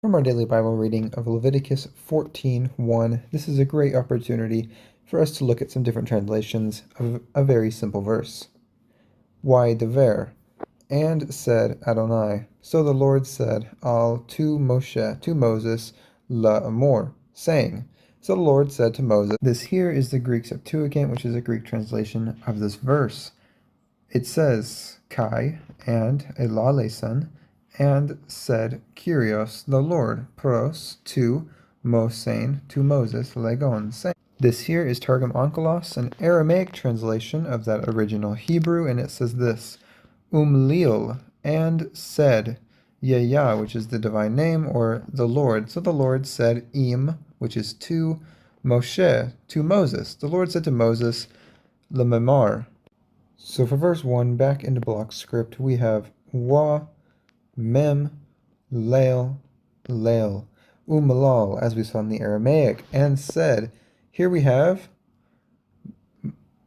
From our daily Bible reading of Leviticus 14:1, this is a great opportunity for us to look at some different translations of a very simple verse. Why dever? And said Adonai. So the Lord said al to Moshe, to Moses, la'amor, saying. So the Lord said to Moses. This here is the Greek Septuagint, which is a Greek translation of this verse. It says, Kai, and elaleson, and said, Kyrios, the Lord, pros, to Mosein, to Moses, legon, saying. This here is Targum Onkelos, an Aramaic translation of that original Hebrew, and it says this, Umlil, and said, Yah, which is the divine name, or the Lord. So the Lord said, Im, which is to Moshe, to Moses. The Lord said to Moses, Lememar. So for verse 1, back into block script, we have wa, mem, lail, lail, umalal, as we saw in the Aramaic, and said. Here we have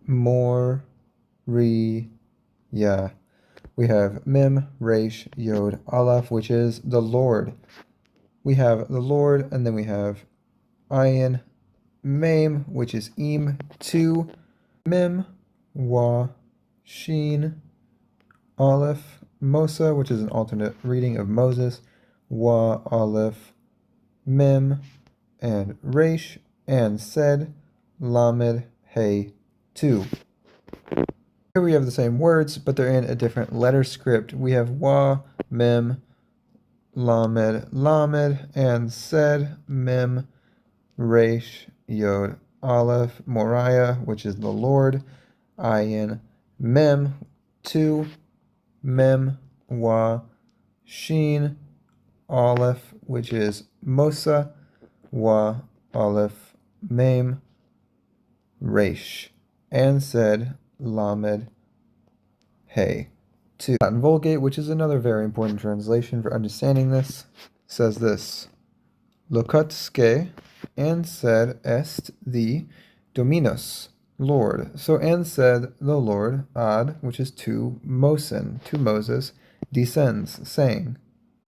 mor, re, ya. We have mem, resh, yod, aleph, which is the Lord. We have the Lord, and then we have ayin, mem, which is im, to, mem, wa, Sheen, Aleph, Mosa, which is an alternate reading of Moses, Wa, Aleph, Mem, and Resh, and said, Lamed, Hey, 2. Here we have the same words, but they're in a different letter script. We have Wa, Mem, Lamed, Lamed, and said, Mem, Resh, Yod, Aleph, Moriah, which is the Lord, Ayin, Mem, 2, Mem, Wa, Sheen, Aleph, which is Mosa, Wa, Aleph, Mem, Resh, and said, Lamed, Hey. 2. Latin Vulgate, which is another very important translation for understanding this, says this, Lokatske, and said, Est the Dominus, Lord. So, and said the Lord, Ad, which is to Mosen, to Moses, descends, saying.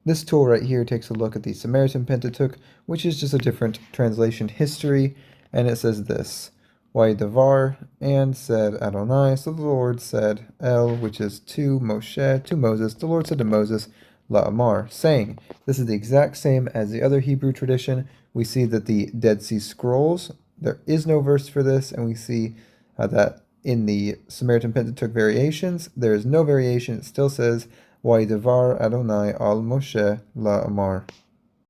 This tool right here takes a look at the Samaritan Pentateuch, which is just a different translation history, and it says this, Waidavar, and said Adonai, so the Lord said, El, which is to Moshe, to Moses, the Lord said to Moses, La'amar, saying. This is the exact same as the other Hebrew tradition. We see that the Dead Sea Scrolls, there is no verse for this, and we see that in the Samaritan Pentateuch variations, there is no variation. It still says, Waidavar Adonai al Moshe La'amar.